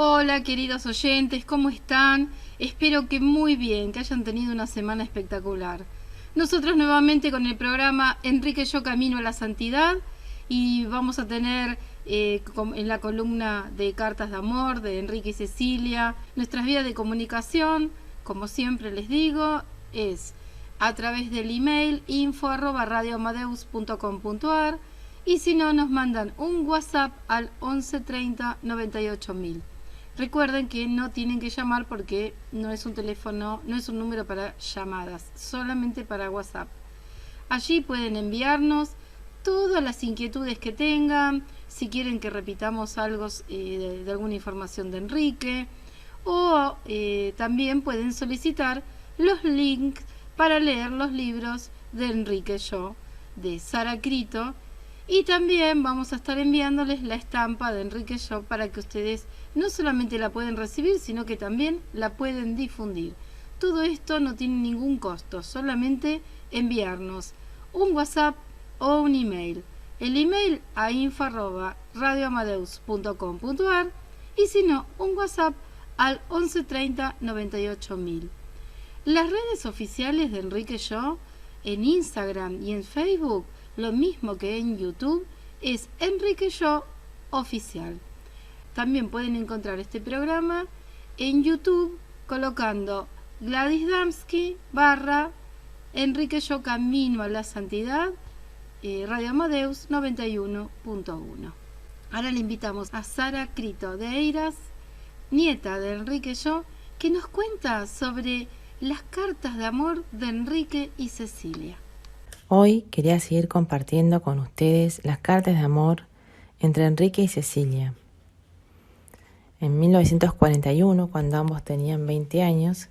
Hola queridos oyentes, ¿cómo están? Espero que muy bien, que hayan tenido una semana espectacular. Nosotros nuevamente con el programa Enrique Yo Camino a la Santidad y vamos a tener en la columna de Cartas de Amor de Enrique y Cecilia. Nuestras vías de comunicación, como siempre les digo, es a través del email info@radioamadeus.com.ar y si no nos mandan un WhatsApp al 11 30 98 000. Recuerden que no tienen que llamar porque no es un teléfono, no es un número para llamadas, solamente para WhatsApp. Allí pueden enviarnos todas las inquietudes que tengan, si quieren que repitamos algo de alguna información de Enrique, o también pueden solicitar los links para leer los libros de Enrique Yo, de Sara Crito, y también vamos a estar enviándoles la estampa de Enrique Yo para que ustedes no solamente la pueden recibir, sino que también la pueden difundir. Todo esto no tiene ningún costo, solamente enviarnos un WhatsApp o un email. El email a info@radioamadeus.com.ar y si no, un WhatsApp al 11 30 98 000. Las redes oficiales de Enrique Yo, en Instagram y en Facebook, lo mismo que en YouTube, es Enrique Yo Oficial. También pueden encontrar este programa en YouTube colocando Gladys Damsky / Enrique Yo Camino a la Santidad, Radio Amadeus 91.1. Ahora le invitamos a Sara Crito de Eiras, nieta de Enrique Yo, que nos cuenta sobre las cartas de amor de Enrique y Cecilia. Hoy quería seguir compartiendo con ustedes las cartas de amor entre Enrique y Cecilia. En 1941, cuando ambos tenían 20 años,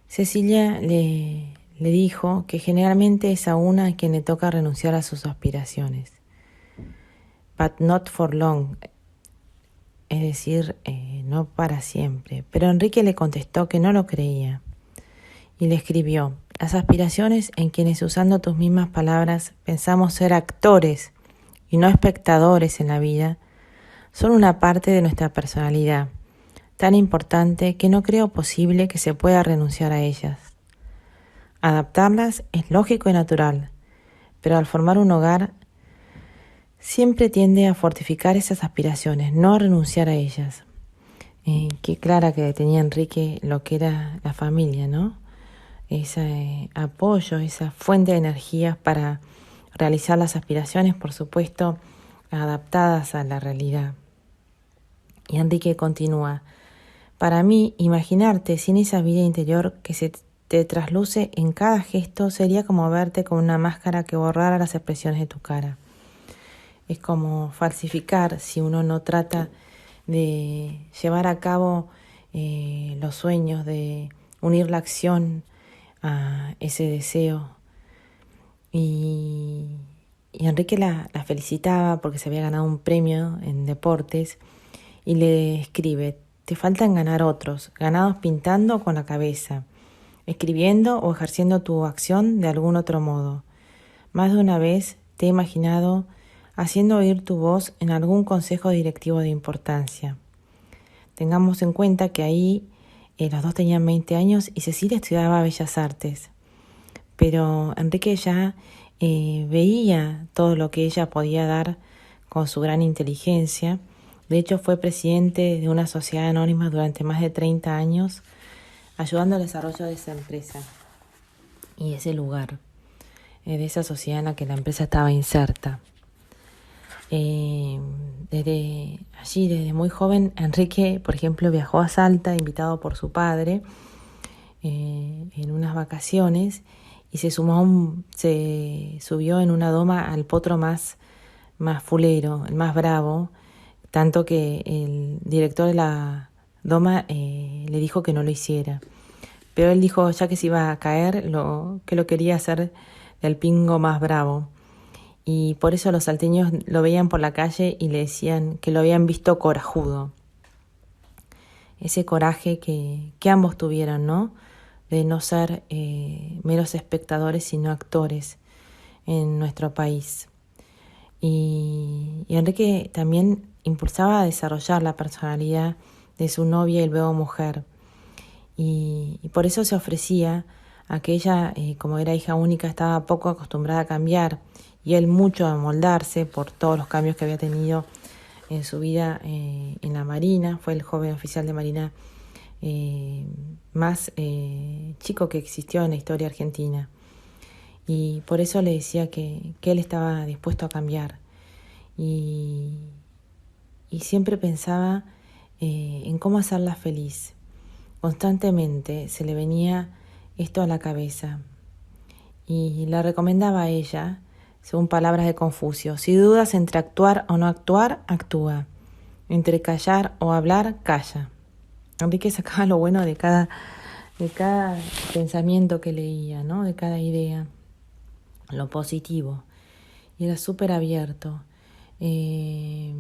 Cecilia le dijo que generalmente es a una a quien le toca renunciar a sus aspiraciones. But not for long, es decir, no para siempre. Pero Enrique le contestó que no lo creía y le escribió: las aspiraciones en quienes, usando tus mismas palabras, pensamos ser actores y no espectadores en la vida, son una parte de nuestra personalidad, tan importante que no creo posible que se pueda renunciar a ellas. Adaptarlas es lógico y natural, pero al formar un hogar siempre tiende a fortificar esas aspiraciones, no a renunciar a ellas. Qué clara que tenía Enrique lo que era la familia, ¿no? Ese apoyo, esa fuente de energías para realizar las aspiraciones, por supuesto, adaptadas a la realidad. Y Enrique continúa: para mí, imaginarte sin esa vida interior que se te trasluce en cada gesto sería como verte con una máscara que borrara las expresiones de tu cara. Es como falsificar si uno no trata de llevar a cabo los sueños, de unir la acción a ese deseo. Y Enrique la felicitaba porque se había ganado un premio en deportes y le escribe: te faltan ganar otros, ganados pintando con la cabeza, escribiendo o ejerciendo tu acción de algún otro modo. Más de una vez te he imaginado haciendo oír tu voz en algún consejo directivo de importancia. Tengamos en cuenta que ahí los dos tenían 20 años y Cecilia estudiaba Bellas Artes. Pero Enrique ya veía todo lo que ella podía dar con su gran inteligencia. De hecho, fue presidente de una sociedad anónima durante más de 30 años, ayudando al desarrollo de esa empresa y ese lugar, de esa sociedad en la que la empresa estaba inserta. Desde muy joven, Enrique, por ejemplo, viajó a Salta, invitado por su padre, en unas vacaciones, y se subió en una doma al potro más fulero, el más bravo, tanto que el director de la doma le dijo que no lo hiciera. Pero él dijo, ya que se iba a caer, que lo quería hacer del pingo más bravo. Y por eso los salteños lo veían por la calle y le decían que lo habían visto corajudo. Ese coraje que ambos tuvieron, ¿no? De no ser meros espectadores, sino actores en nuestro país. Y Enrique también impulsaba a desarrollar la personalidad de su novia y luego mujer. Y por eso se ofrecía a que ella, como era hija única, estaba poco acostumbrada a cambiar y él mucho a moldarse por todos los cambios que había tenido en su vida en la Marina. Fue el joven oficial de Marina más chico que existió en la historia argentina. Y por eso le decía que él estaba dispuesto a cambiar. Y siempre pensaba en cómo hacerla feliz. Constantemente se le venía esto a la cabeza. Y le recomendaba a ella, según palabras de Confucio: si dudas entre actuar o no actuar, actúa. Entre callar o hablar, calla. Enrique sacaba lo bueno de cada pensamiento que leía, ¿no? De cada idea, lo positivo. Y era súper abierto. Y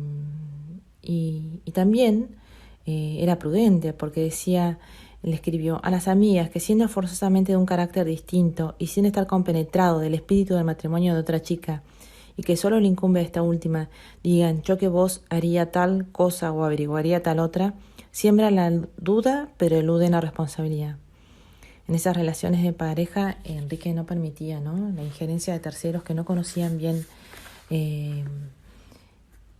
también era prudente, porque decía, le escribió: a las amigas que, siendo forzosamente de un carácter distinto y sin estar compenetrado del espíritu del matrimonio de otra chica, y que solo le incumbe a esta última, digan: yo que vos haría tal cosa o averiguaría tal otra, siembra la duda pero eluden la responsabilidad. En esas relaciones de pareja, Enrique no permitía, ¿no?, la injerencia de terceros que no conocían bien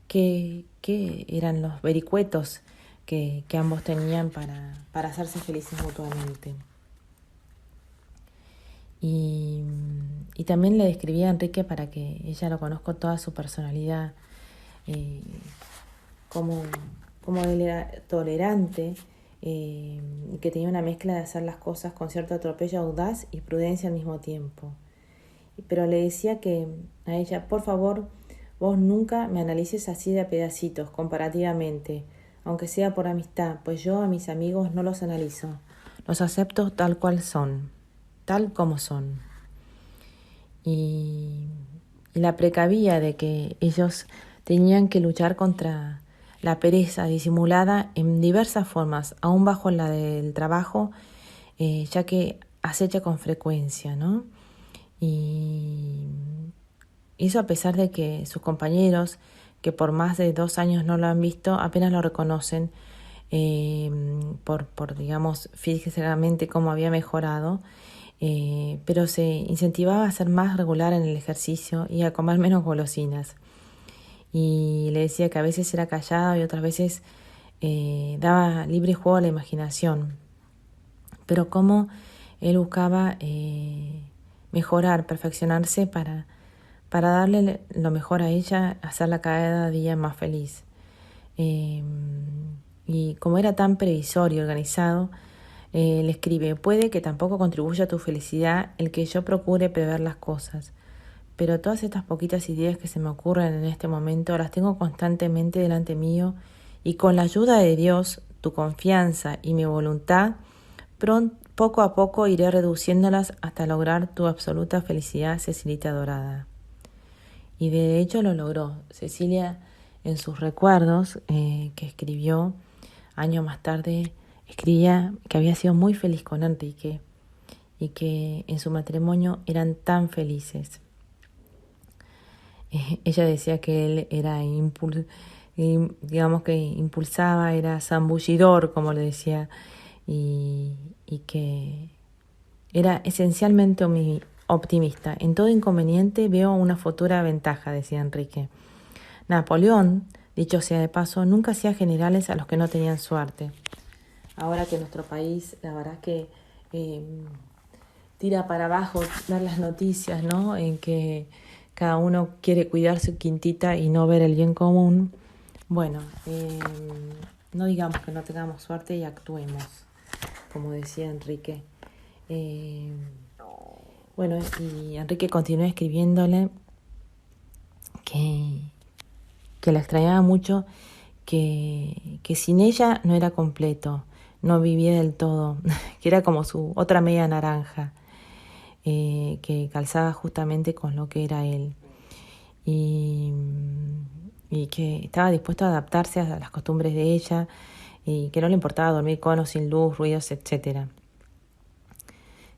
qué eran los vericuetos que ambos tenían para hacerse felices mutuamente. Y también le describía a Enrique, para que ella lo conozca, toda su personalidad, como él era tolerante, que tenía una mezcla de hacer las cosas con cierto atropello audaz y prudencia al mismo tiempo. Pero le decía que a ella: por favor, vos nunca me analices así de a pedacitos, comparativamente, aunque sea por amistad, pues yo a mis amigos no los analizo, los acepto tal cual son, tal como son. Y la precavía de que ellos tenían que luchar contra la pereza disimulada en diversas formas, aún bajo la del trabajo, ya que acecha con frecuencia, ¿no? Y eso a pesar de que sus compañeros, que por más de 2 años no lo han visto, apenas lo reconocen por digamos, físicamente cómo había mejorado, pero se incentivaba a ser más regular en el ejercicio y a comer menos golosinas. Y le decía que a veces era callado y otras veces daba libre juego a la imaginación. Pero cómo él buscaba mejorar, perfeccionarse para darle lo mejor a ella, hacerla cada día más feliz. Y como era tan previsor y organizado, le escribe: puede que tampoco contribuya a tu felicidad el que yo procure prever las cosas, pero todas estas poquitas ideas que se me ocurren en este momento las tengo constantemente delante mío, y con la ayuda de Dios, tu confianza y mi voluntad, poco a poco iré reduciéndolas hasta lograr tu absoluta felicidad, Cecilita adorada. Y de hecho lo logró. Cecilia, en sus recuerdos que escribió años más tarde, escribía que había sido muy feliz con Enrique y que en su matrimonio eran tan felices. Ella decía que él era digamos que impulsaba, era zambullidor, como le decía, y que era esencialmente optimista. En todo inconveniente veo una futura ventaja, decía Enrique. Napoleón, dicho sea de paso, nunca hacía generales a los que no tenían suerte. Ahora que nuestro país, la verdad es que tira para abajo dar las noticias, ¿no?, en que cada uno quiere cuidar su quintita y no ver el bien común. Bueno, no digamos que no tengamos suerte y actuemos, como decía Enrique. Bueno, y Enrique continuó escribiéndole que la extrañaba mucho, que sin ella no era completo, no vivía del todo, que era como su otra media naranja, que calzaba justamente con lo que era él, y que estaba dispuesto a adaptarse a las costumbres de ella, y que no le importaba dormir con o sin luz, ruidos, etcétera.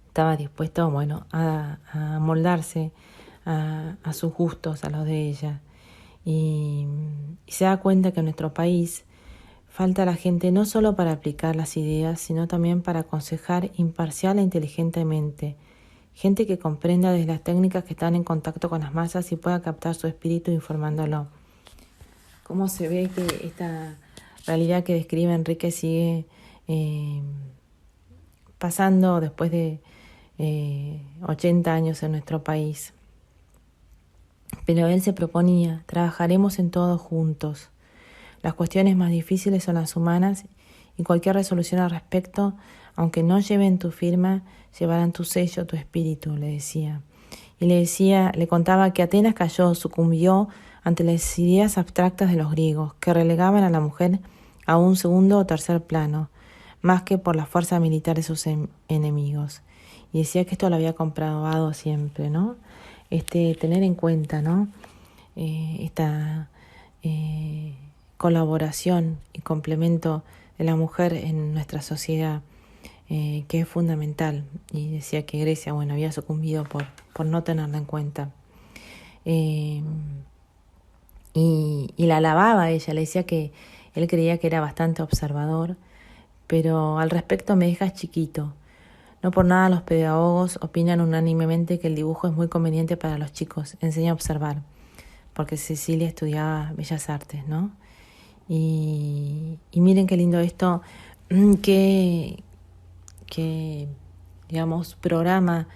Estaba dispuesto, bueno, a moldarse a sus gustos, a los de ella. Y se da cuenta que en nuestro país falta la gente no solo para aplicar las ideas, sino también para aconsejar imparcial e inteligentemente. Gente que comprenda desde las técnicas que están en contacto con las masas y pueda captar su espíritu informándolo. ¿Cómo se ve que esta realidad que describe Enrique sigue pasando después de 80 años en nuestro país? Pero él se proponía: trabajaremos en todo juntos. Las cuestiones más difíciles son las humanas y cualquier resolución al respecto, aunque no lleven tu firma, llevarán tu sello, tu espíritu, le decía. Y le contaba que Atenas sucumbió ante las ideas abstractas de los griegos, que relegaban a la mujer a un segundo o tercer plano, más que por la fuerza militar de sus enemigos. Y decía que esto lo había comprobado siempre, ¿no? Tener en cuenta, ¿no? Esta colaboración y complemento de la mujer en nuestra sociedad, que es fundamental. Y decía que Grecia, había sucumbido por no tenerla en cuenta. Y la alababa a ella, le decía que él creía que era bastante observador, pero al respecto me dejas chiquito. No por nada los pedagogos opinan unánimemente que el dibujo es muy conveniente para los chicos, enseña a observar, porque Cecilia estudiaba Bellas Artes, ¿no? Y miren qué lindo esto, que digamos, programa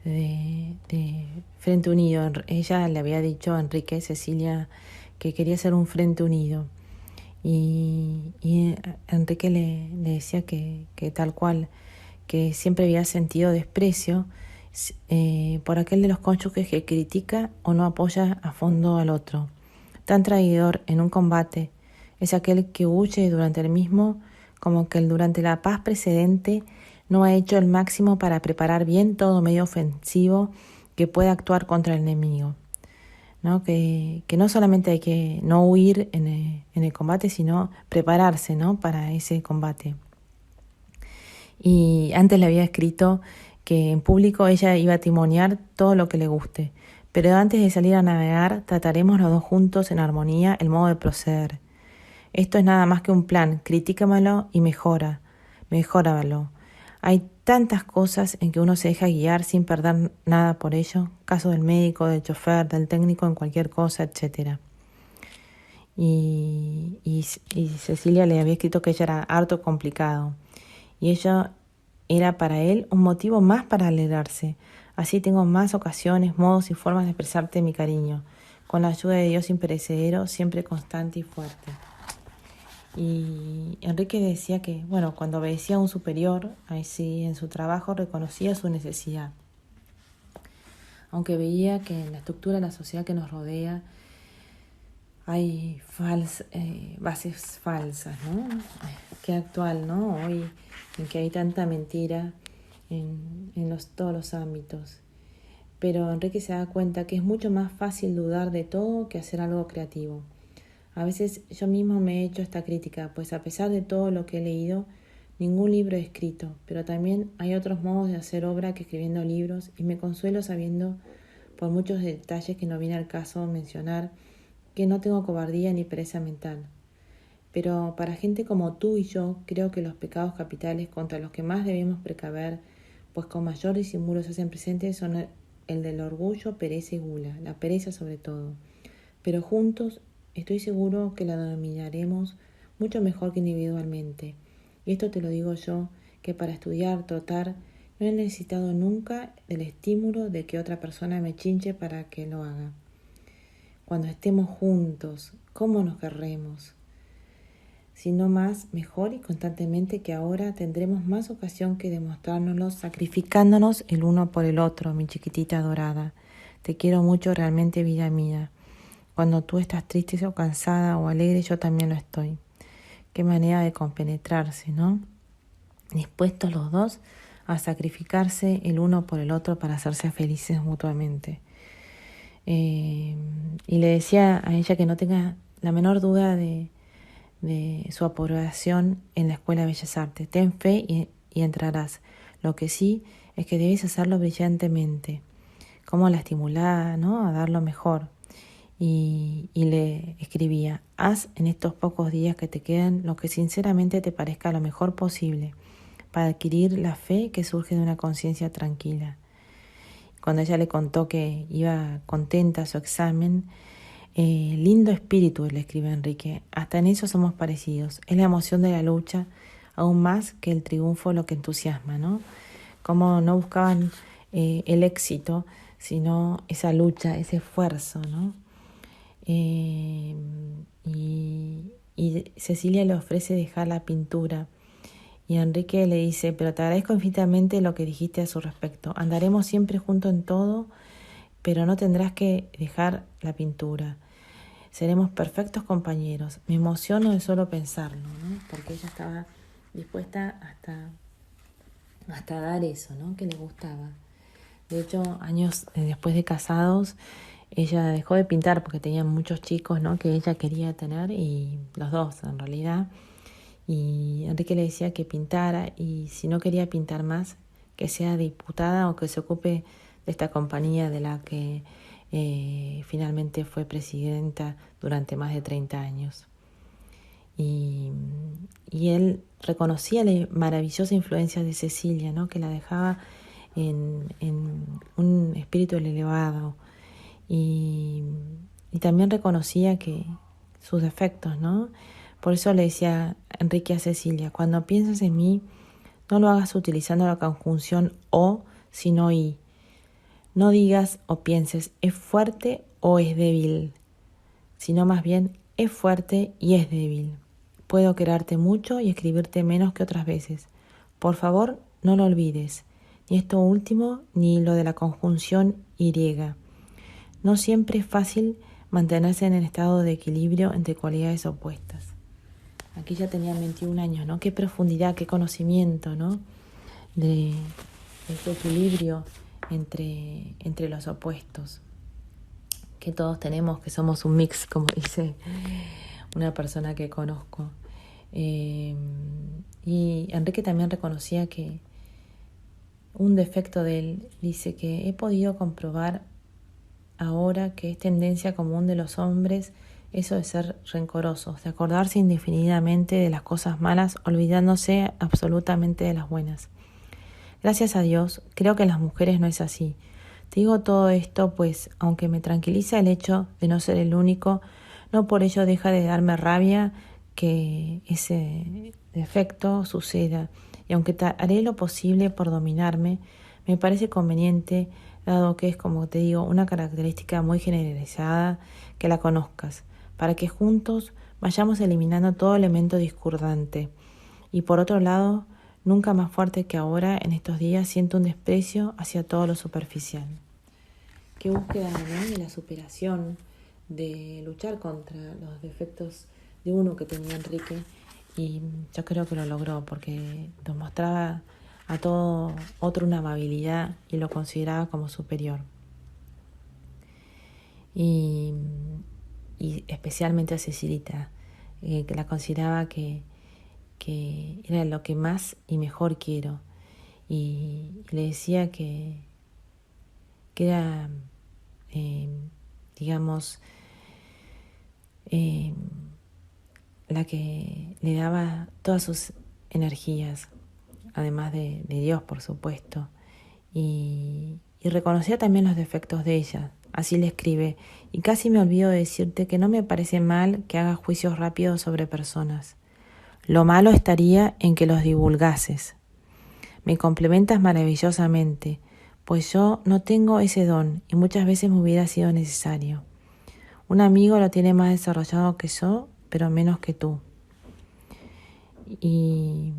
de Frente Unido. Ella le había dicho a Enrique, Cecilia, que quería ser un Frente Unido. Y Enrique le decía que tal cual, que siempre había sentido desprecio por aquel de los cónyuges que critica o no apoya a fondo al otro. Tan traidor en un combate es aquel que huye durante el mismo, como que durante la paz precedente no ha hecho el máximo para preparar bien todo medio ofensivo que pueda actuar contra el enemigo, ¿no? Que no solamente hay que no huir en el combate, sino prepararse, ¿no? Para ese combate. Y antes le había escrito que en público ella iba a timonear todo lo que le guste, pero antes de salir a navegar trataremos los dos juntos en armonía el modo de proceder. Esto es nada más que un plan, critícamelo y mejóralo. Hay tantas cosas en que uno se deja guiar sin perder nada por ello, caso del médico, del chofer, del técnico en cualquier cosa, etc. Y Cecilia le había escrito que ella era harto complicado, y ella era para él un motivo más para alegrarse. Así tengo más ocasiones, modos y formas de expresarte mi cariño, con la ayuda de Dios imperecedero, siempre constante y fuerte. Y Enrique decía que, cuando obedecía a un superior, así en su trabajo reconocía su necesidad. Aunque veía que en la estructura de la sociedad que nos rodea hay bases falsas, ¿no? Qué actual, ¿no? Hoy, en que hay tanta mentira en todos los ámbitos. Pero Enrique se da cuenta que es mucho más fácil dudar de todo que hacer algo creativo. A veces yo mismo me he hecho esta crítica, pues a pesar de todo lo que he leído, ningún libro he escrito, pero también hay otros modos de hacer obra que escribiendo libros, y me consuelo sabiendo, por muchos detalles que no viene al caso mencionar, que no tengo cobardía ni pereza mental. Pero para gente como tú y yo, creo que los pecados capitales contra los que más debemos precaver, pues con mayor disimulo se hacen presentes, son el del orgullo, pereza y gula, la pereza sobre todo. Pero juntos estoy seguro que la dominaremos mucho mejor que individualmente. Y esto te lo digo yo, que para estudiar, trotar, no he necesitado nunca del estímulo de que otra persona me chinche para que lo haga. Cuando estemos juntos, ¿cómo nos querremos? Si no más, mejor y constantemente que ahora tendremos más ocasión que demostrárnoslo sacrificándonos el uno por el otro, mi chiquitita adorada. Te quiero mucho realmente, vida mía. Cuando tú estás triste o cansada o alegre, yo también lo estoy. Qué manera de compenetrarse, ¿no? Dispuestos los dos a sacrificarse el uno por el otro para hacerse felices mutuamente. Y le decía a ella que no tenga la menor duda de su aprobación en la Escuela de Bellas Artes. Ten fe y entrarás. Lo que sí es que debes hacerlo brillantemente. Cómo la estimulaba, ¿no? A dar lo mejor. y le escribía: haz en estos pocos días que te quedan lo que sinceramente te parezca lo mejor posible para adquirir la fe que surge de una conciencia tranquila. Cuando ella le contó que iba contenta a su examen, lindo espíritu, le escribe Enrique, hasta en eso somos parecidos. Es la emoción de la lucha, aún más que el triunfo, lo que entusiasma, ¿no? Como no buscaban el éxito, sino esa lucha, ese esfuerzo, ¿no? Y Cecilia le ofrece dejar la pintura. Y Enrique le dice: pero te agradezco infinitamente lo que dijiste a su respecto. Andaremos siempre juntos en todo, pero no tendrás que dejar la pintura. Seremos perfectos compañeros. Me emociono de solo pensarlo, ¿no? Porque ella estaba dispuesta hasta dar eso, ¿no? Que le gustaba. De hecho, años después de casados, ella dejó de pintar porque tenía muchos chicos, ¿no? Que ella quería tener, y los dos en realidad. Y Enrique le decía que pintara, y si no quería pintar más, que sea diputada o que se ocupe de esta compañía de la que finalmente fue presidenta durante más de 30 años. Y él reconocía la maravillosa influencia de Cecilia, ¿no? Que la dejaba en un espíritu elevado, y también reconocía que sus defectos, ¿no? Por eso le decía Enrique a Cecilia: cuando pienses en mí, no lo hagas utilizando la conjunción o, sino y. No digas o pienses es fuerte o es débil, sino más bien es fuerte y es débil. Puedo quererte mucho y escribirte menos que otras veces. Por favor, no lo olvides, ni esto último ni lo de la conjunción y. No siempre es fácil mantenerse en el estado de equilibrio entre cualidades opuestas. Aquí ya tenía 21 años, ¿no? Qué profundidad, qué conocimiento, ¿no? De este equilibrio entre los opuestos que todos tenemos, que somos un mix, como dice una persona que conozco. Y Enrique también reconocía que un defecto de él, dice que he podido comprobar ahora que es tendencia común de los hombres eso de ser rencorosos, de acordarse indefinidamente de las cosas malas, olvidándose absolutamente de las buenas. Gracias a Dios, creo que en las mujeres no es así. Te digo todo esto, pues, aunque me tranquiliza el hecho de no ser el único, no por ello deja de darme rabia que ese defecto suceda. Y aunque haré lo posible por dominarme, me parece conveniente, dado que es, como te digo, una característica muy generalizada, que la conozcas, para que juntos vayamos eliminando todo elemento discordante. Y por otro lado, nunca más fuerte que ahora, en estos días, siento un desprecio hacia todo lo superficial. Qué búsqueda, ¿no? De la superación, de luchar contra los defectos de uno que tenía Enrique, y yo creo que lo logró, porque nos mostraba a todo otro una amabilidad y lo consideraba como superior. Y especialmente a Cecilita, que la consideraba que era lo que más y mejor quiero, y le decía que era, digamos, la que le daba todas sus energías, además de Dios, por supuesto, y reconocía también los defectos de ella. Así le escribe: y casi me olvido de decirte que no me parece mal que hagas juicios rápidos sobre personas. Lo malo estaría en que los divulgases. Me complementas maravillosamente, pues yo no tengo ese don y muchas veces me hubiera sido necesario. Un amigo lo tiene más desarrollado que yo, pero menos que tú. Y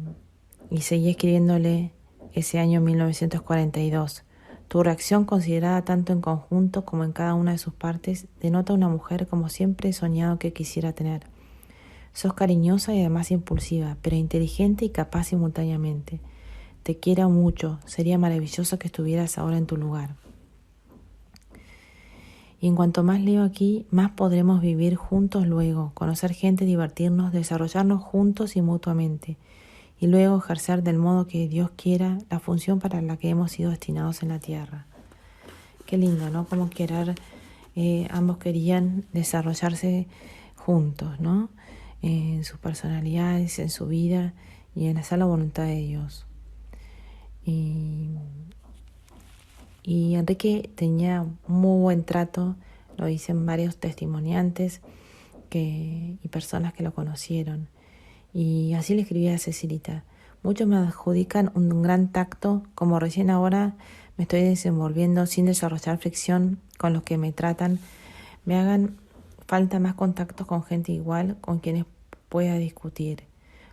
seguí escribiéndole ese año 1942. Tu reacción, considerada tanto en conjunto como en cada una de sus partes, denota una mujer como siempre he soñado que quisiera tener. Sos cariñosa y además impulsiva, pero inteligente y capaz simultáneamente. Te quiero mucho, sería maravilloso que estuvieras ahora en tu lugar. Y en cuanto más leo aquí, más podremos vivir juntos luego, conocer gente, divertirnos, desarrollarnos juntos y mutuamente, y luego ejercer del modo que Dios quiera la función para la que hemos sido destinados en la tierra. Qué lindo, ¿no? Como querer ambos querían desarrollarse juntos, ¿no? En sus personalidades, en su vida y en hacer la voluntad de Dios. Y Enrique tenía muy buen trato, lo dicen varios testimoniantes y personas que lo conocieron. Y así le escribía a Cecilita: muchos me adjudican un gran tacto, como recién ahora me estoy desenvolviendo sin desarrollar fricción con los que me tratan. Me hagan falta más contactos con gente igual, con quienes pueda discutir.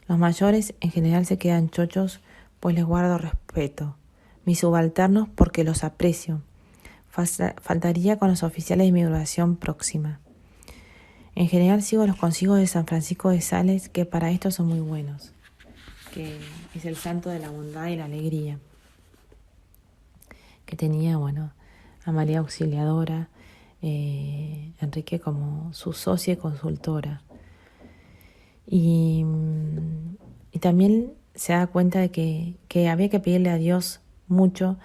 Los mayores en general se quedan chochos, pues les guardo respeto. Mis subalternos porque los aprecio. Faltaría con los oficiales de mi graduación próxima. En general sigo los consejos de San Francisco de Sales, que para esto son muy buenos, que es el santo de la bondad y la alegría, que tenía, a María Auxiliadora, Enrique como su socia y consultora. Y también se da cuenta de que había que pedirle a Dios mucho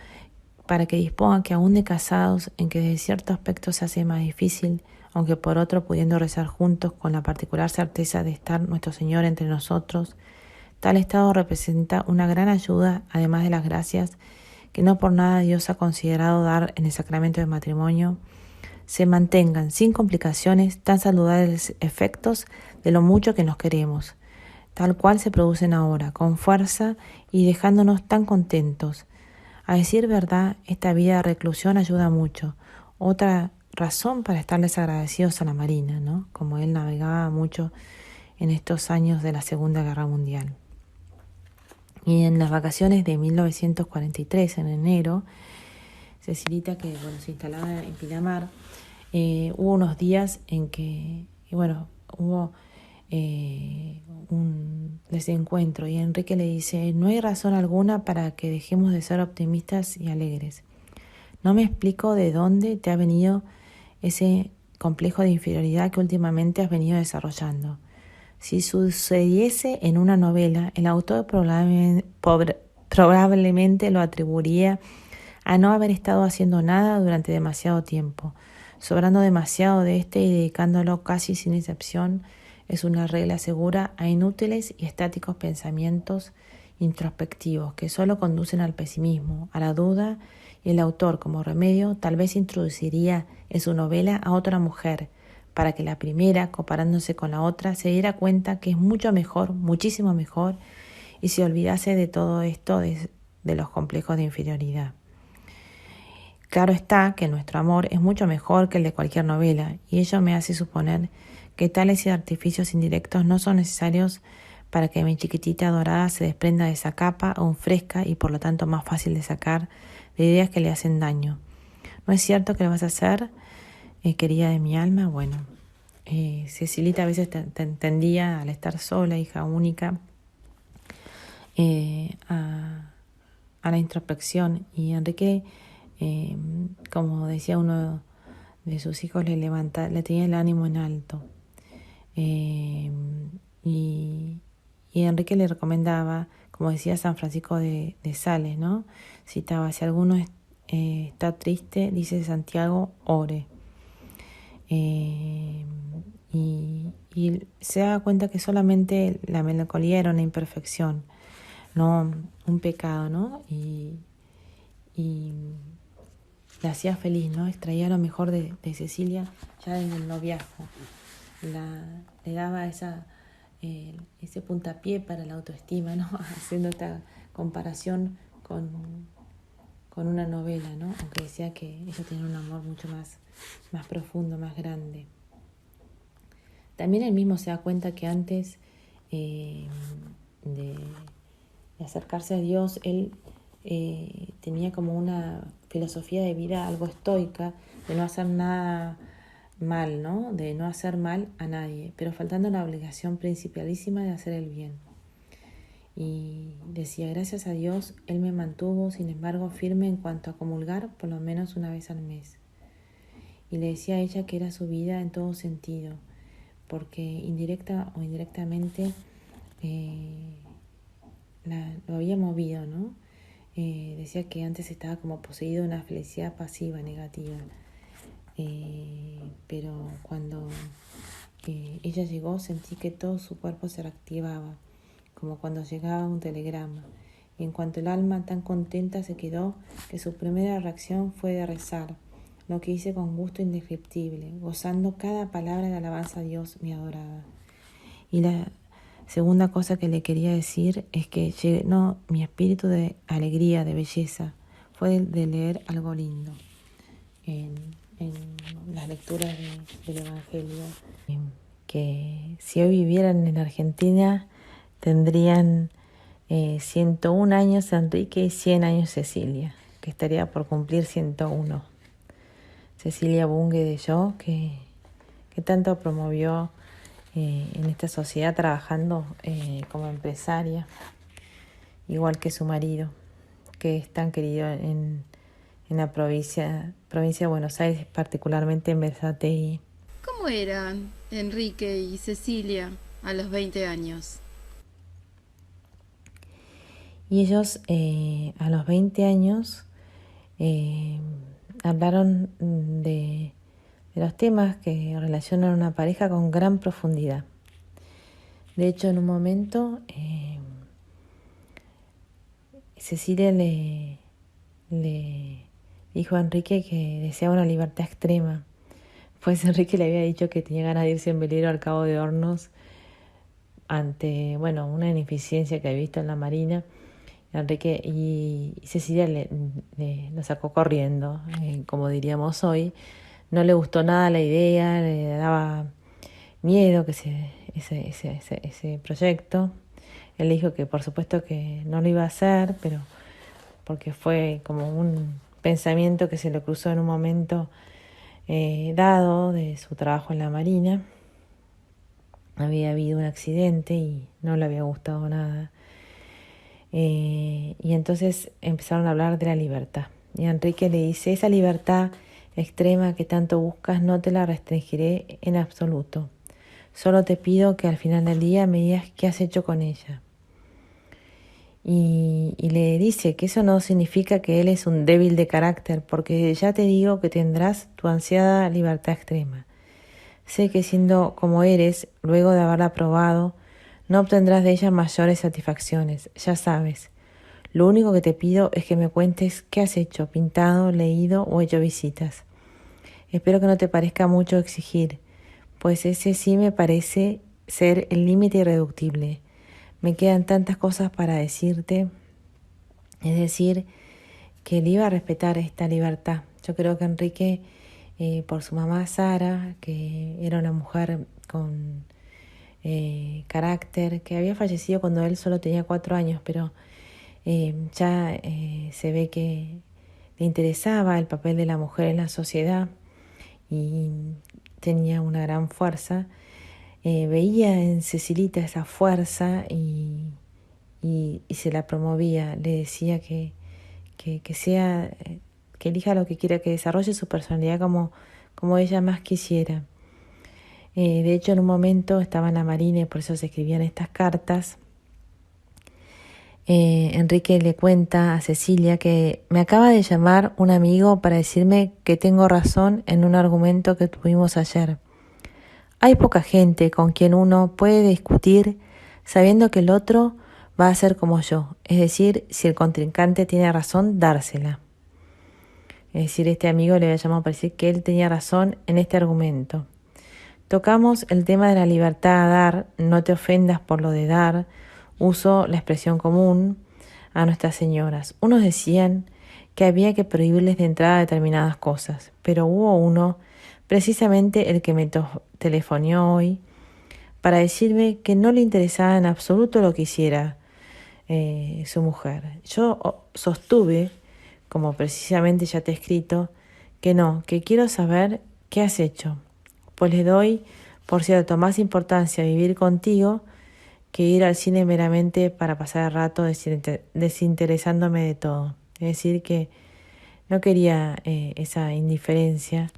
para que disponga que aún de casados, en que de cierto aspecto se hace más difícil, aunque por otro pudiendo rezar juntos con la particular certeza de estar nuestro Señor entre nosotros, tal estado representa una gran ayuda, además de las gracias que no por nada Dios ha considerado dar en el sacramento del matrimonio, se mantengan sin complicaciones tan saludables efectos de lo mucho que nos queremos, tal cual se producen ahora, con fuerza y dejándonos tan contentos. A decir verdad, esta vida de reclusión ayuda mucho. Otra razón para estarles agradecidos a la Marina, ¿no? Como él navegaba mucho en estos años de la Segunda Guerra Mundial. Y en las vacaciones de 1943, en enero, Cecilita, que se instalaba en Pinamar, hubo unos días en que, hubo un desencuentro y Enrique le dice: no hay razón alguna para que dejemos de ser optimistas y alegres. No me explico de dónde te ha venido ese complejo de inferioridad que últimamente has venido desarrollando. Si sucediese en una novela, el autor probablemente lo atribuiría a no haber estado haciendo nada durante demasiado tiempo, sobrando demasiado de y dedicándolo casi sin excepción. Es una regla segura a inútiles y estáticos pensamientos introspectivos que solo conducen al pesimismo, a la duda, y el autor, como remedio, tal vez introduciría en su novela a otra mujer, para que la primera, comparándose con la otra, se diera cuenta que es mucho mejor, muchísimo mejor, y se olvidase de todo esto de los complejos de inferioridad. Claro está que nuestro amor es mucho mejor que el de cualquier novela, y ello me hace suponer que tales artificios indirectos no son necesarios para que mi chiquitita dorada se desprenda de esa capa aún fresca y por lo tanto más fácil de sacar de ideas que le hacen daño. ¿No es cierto que lo vas a hacer, querida de mi alma? Cecilita a veces tendía, al estar sola, hija única, a la introspección, y Enrique, como decía uno de sus hijos, le tenía el ánimo en alto. Y Enrique le recomendaba, como decía San Francisco de Sales, ¿no? Citaba: si alguno está triste, dice Santiago, ore. Y se da cuenta que solamente la melancolía era una imperfección, no un pecado, ¿no? Y la hacía feliz, ¿no? Extraía lo mejor de Cecilia ya desde el noviazgo. Le daba ese puntapié para la autoestima, ¿no? Haciendo esta comparación con una novela, ¿no? Aunque decía que ella tenía un amor mucho más profundo, más grande. También él mismo se da cuenta que antes de acercarse a Dios, él tenía como una filosofía de vida algo estoica, de no hacer nada mal, ¿no? De no hacer mal a nadie, pero faltando la obligación principalísima de hacer el bien. Y decía: gracias a Dios, Él me mantuvo, sin embargo, firme en cuanto a comulgar por lo menos una vez al mes. Y le decía a ella que era su vida en todo sentido, porque indirecta o indirectamente lo había movido, ¿no? Decía que antes estaba como poseído de una felicidad pasiva, negativa. pero cuando ella llegó sentí que todo su cuerpo se reactivaba, como cuando llegaba un telegrama. Y en cuanto el alma tan contenta se quedó, que su primera reacción fue de rezar, lo que hice con gusto indescriptible, gozando cada palabra de alabanza a Dios, mi adorada. Y la segunda cosa que le quería decir es que llenó mi espíritu de alegría, de belleza, fue de leer algo lindo en las lecturas del Evangelio, que si hoy vivieran en Argentina tendrían 101 años Enrique y 100 años Cecilia, que estaría por cumplir 101. Cecilia Bunge de Yo, que tanto promovió en esta sociedad trabajando como empresaria, igual que su marido, que es tan querido en la provincia de Buenos Aires, particularmente en Berazategui. ¿Cómo eran Enrique y Cecilia a los 20 años? Y ellos a los 20 años hablaron de los temas que relacionan a una pareja con gran profundidad. De hecho, en un momento Cecilia le dijo a Enrique que deseaba una libertad extrema, pues Enrique le había dicho que tenía ganas de irse en velero al Cabo de Hornos ante, una ineficiencia que había visto en la Marina. Enrique y Cecilia lo sacó corriendo, como diríamos hoy. No le gustó nada la idea, le daba miedo que ese proyecto. Él le dijo que por supuesto que no lo iba a hacer, pero porque fue como un pensamiento que se le cruzó en un momento dado de su trabajo en la Marina. Había habido un accidente y no le había gustado nada. Y entonces empezaron a hablar de la libertad. Y Enrique le dice, esa libertad extrema que tanto buscas no te la restringiré en absoluto. Solo te pido que al final del día me digas qué has hecho con ella. Y le dice que eso no significa que él es un débil de carácter, porque ya te digo que tendrás tu ansiada libertad extrema. Sé que siendo como eres, luego de haberla probado, no obtendrás de ella mayores satisfacciones, ya sabes. Lo único que te pido es que me cuentes qué has hecho, pintado, leído o hecho visitas. Espero que no te parezca mucho exigir, pues ese sí me parece ser el límite irreductible. Me quedan tantas cosas para decirte, es decir, que él iba a respetar esta libertad. Yo creo que Enrique, por su mamá Sara, que era una mujer con carácter, que había fallecido cuando él solo tenía 4 años, pero ya se ve que le interesaba el papel de la mujer en la sociedad y tenía una gran fuerza. Veía en Cecilita esa fuerza y se la promovía. Le decía que sea, que elija lo que quiera, que desarrolle su personalidad como ella más quisiera. De hecho, en un momento estaba en la Marina y por eso se escribían estas cartas. Enrique le cuenta a Cecilia que me acaba de llamar un amigo para decirme que tengo razón en un argumento que tuvimos ayer. Hay poca gente con quien uno puede discutir sabiendo que el otro va a ser como yo, es decir, si el contrincante tiene razón, dársela. Es decir, este amigo le había llamado para decir que él tenía razón en este argumento. Tocamos el tema de la libertad a dar, no te ofendas por lo de dar, uso la expresión común a nuestras señoras. Unos decían que había que prohibirles de entrada determinadas cosas, pero hubo uno, precisamente el que me telefonió hoy, para decirme que no le interesaba en absoluto lo que hiciera su mujer. Yo sostuve, como precisamente ya te he escrito, que no, que quiero saber qué has hecho, pues le doy, por cierto, más importancia a vivir contigo que ir al cine meramente para pasar el rato desinteresándome de todo. Es decir, que no quería esa indiferencia,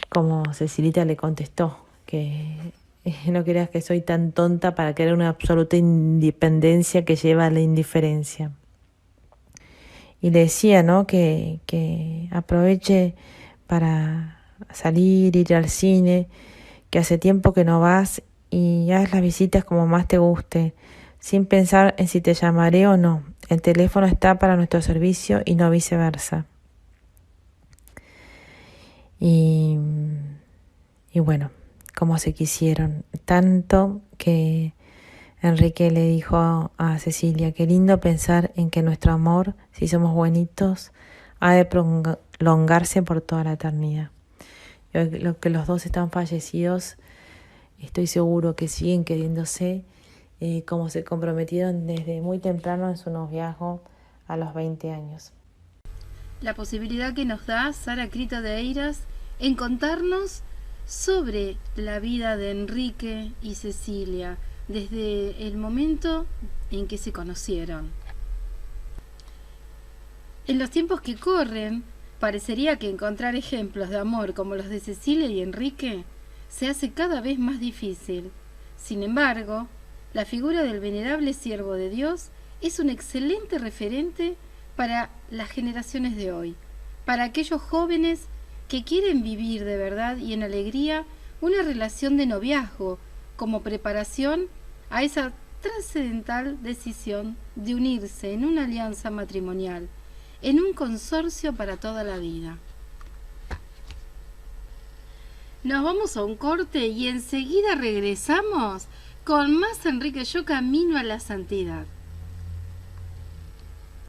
como Cecilita le contestó, que no creas que soy tan tonta para querer una absoluta independencia que lleva a la indiferencia. Y le decía, ¿no?, que aproveche para salir, ir al cine, que hace tiempo que no vas, y haz las visitas como más te guste, sin pensar en si te llamaré o no. El teléfono está para nuestro servicio y no viceversa. Y, y bueno, como se quisieron, tanto que Enrique le dijo a Cecilia: qué lindo pensar en que nuestro amor, si somos buenitos, ha de prolongarse por toda la eternidad. Lo que los dos están fallecidos, estoy seguro que siguen queriéndose, como se comprometieron desde muy temprano en su noviazgo a los 20 años. La posibilidad que nos da Sara Crito de Eiras en contarnos sobre la vida de Enrique y Cecilia desde el momento en que se conocieron. En los tiempos que corren, parecería que encontrar ejemplos de amor como los de Cecilia y Enrique se hace cada vez más difícil. Sin embargo, la figura del venerable siervo de Dios es un excelente referente para las generaciones de hoy, para aquellos jóvenes que quieren vivir de verdad y en alegría una relación de noviazgo como preparación a esa trascendental decisión de unirse en una alianza matrimonial, en un consorcio para toda la vida. Nos vamos a un corte y enseguida regresamos con más Enrique Yo Camino a la Santidad.